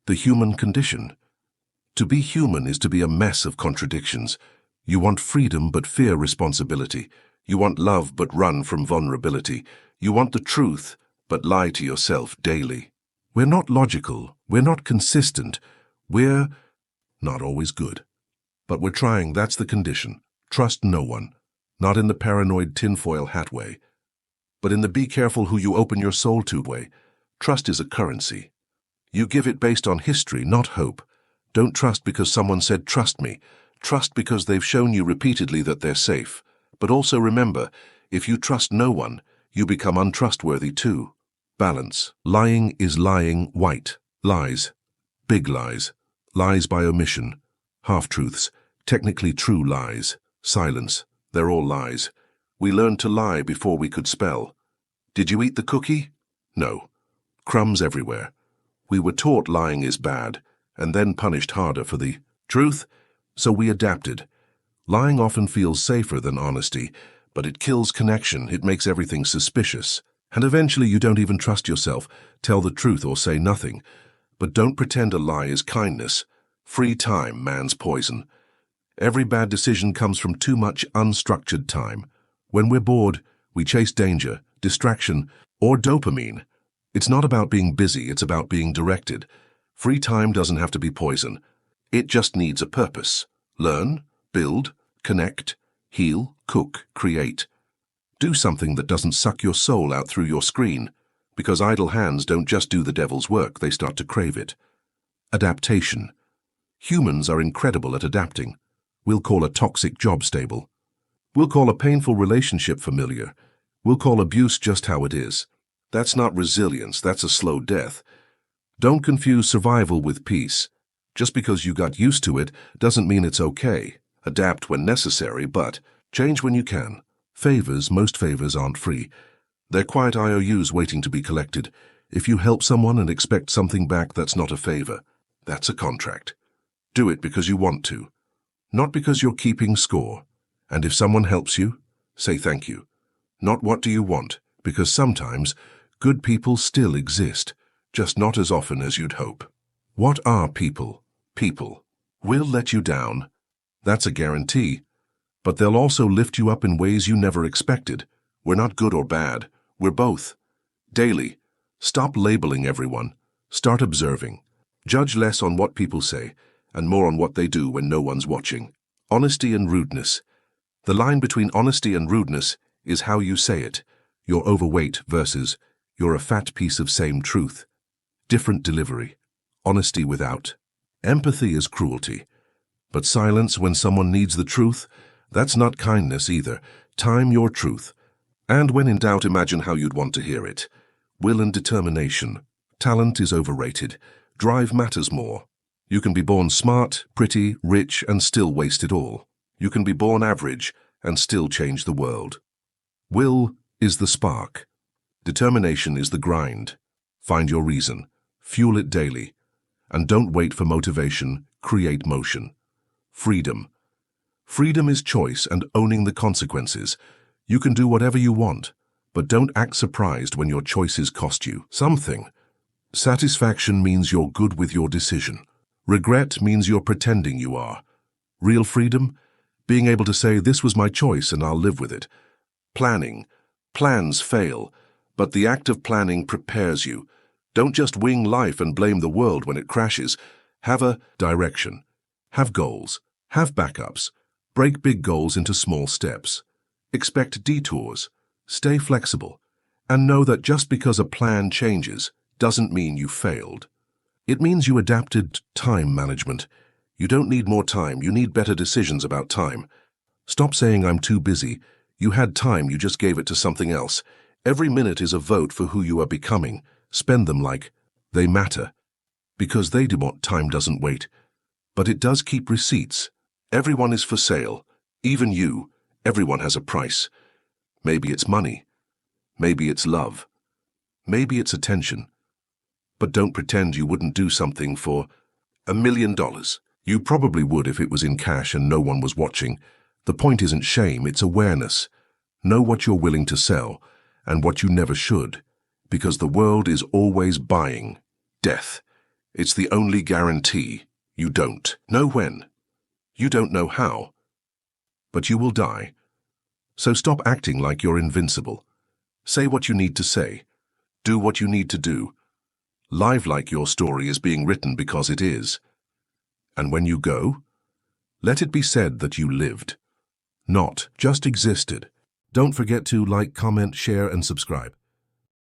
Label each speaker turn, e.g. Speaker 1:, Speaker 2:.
Speaker 1: The human condition. To be human is to be a mess of contradictions. You want freedom but fear responsibility. You want love but run from vulnerability. You want the truth but lie to yourself daily. We're not logical. We're not consistent. We're not always good. But we're trying, that's the condition. Trust no one. Not in the paranoid tinfoil hat way, but in the be careful who you open your soul to way. Trust is a currency. You give it based on history, not hope. Don't trust because someone said trust me. Trust because they've shown you repeatedly that they're safe. But also remember, if you trust no one, you become untrustworthy too. Balance. Lying is lying white. Lies. Big lies. Lies by omission. Half-truths. Technically true lies. Silence. They're all lies. We learned to lie before we could spell. Did you eat the cookie? No. Crumbs everywhere. We were taught lying is bad, and then punished harder for the truth, so we adapted. Lying often feels safer than honesty, but it kills connection, it makes everything suspicious. And eventually you don't even trust yourself, tell the truth or say nothing. But don't pretend a lie is kindness. Free time, man's poison. Every bad decision comes from too much unstructured time. When we're bored, we chase danger, distraction, or dopamine. It's not about being busy, it's about being directed. Free time doesn't have to be poison. It just needs a purpose. Learn, build, connect, heal, cook, create. Do something that doesn't suck your soul out through your screen, because idle hands don't just do the devil's work, they start to crave it. Adaptation. Humans are incredible at adapting. We'll call a toxic job stable. We'll call a painful relationship familiar. We'll call abuse just how it is. That's not resilience, that's a slow death. Don't confuse survival with peace. Just because you got used to it doesn't mean it's okay. Adapt when necessary, but change when you can. Most favors aren't free. They're quiet IOUs waiting to be collected. If you help someone and expect something back, that's not a favor. That's a contract. Do it because you want to, not because you're keeping score. And if someone helps you, say thank you. Not what do you want, because sometimes good people still exist, just not as often as you'd hope. What are people? People will let you down. That's a guarantee. But they'll also lift you up in ways you never expected. We're not good or bad. We're both. Daily. Stop labeling everyone. Start observing. Judge less on what people say and more on what they do when no one's watching. Honesty and rudeness. The line between honesty and rudeness is how you say it. You're overweight versus you're a fat piece of same truth. Different delivery. Honesty without. Empathy is cruelty. But silence when someone needs the truth, that's not kindness either. Time your truth. And when in doubt, imagine how you'd want to hear it. Will and determination. Talent is overrated. Drive matters more. You can be born smart, pretty, rich, and still waste it all. You can be born average and still change the world. Will is the spark. Determination is the grind. Find your reason. Fuel it daily. And don't wait for motivation. Create motion. Freedom. Freedom is choice and owning the consequences. You can do whatever you want, but don't act surprised when your choices cost you something. Satisfaction means you're good with your decision. Regret means you're pretending you are. Real freedom? Being able to say, this was my choice and I'll live with it. Planning. Plans fail, but the act of planning prepares you. Don't just wing life and blame the world when it crashes. Have a direction. Have goals. Have backups. Break big goals into small steps. Expect detours. Stay flexible. And know that just because a plan changes doesn't mean you failed. It means you adapted time management. You don't need more time, you need better decisions about time. Stop saying I'm too busy. You had time, you just gave it to something else. Every minute is a vote for who you are becoming. Spend them like they matter. Because they do what time doesn't wait. But it does keep receipts. Everyone is for sale. Even you. Everyone has a price. Maybe it's money. Maybe it's love. Maybe it's attention. But don't pretend you wouldn't do something for $1 million. You probably would if it was in cash and no one was watching. The point isn't shame, it's awareness. Know what you're willing to sell and what you never should, because the world is always buying death. It's the only guarantee. You don't know when. You don't know how. But you will die. So stop acting like you're invincible. Say what you need to say. Do what you need to do. Live like your story is being written because it is. And when you go, let it be said that you lived, not just existed. Don't forget to like, comment, share, and subscribe.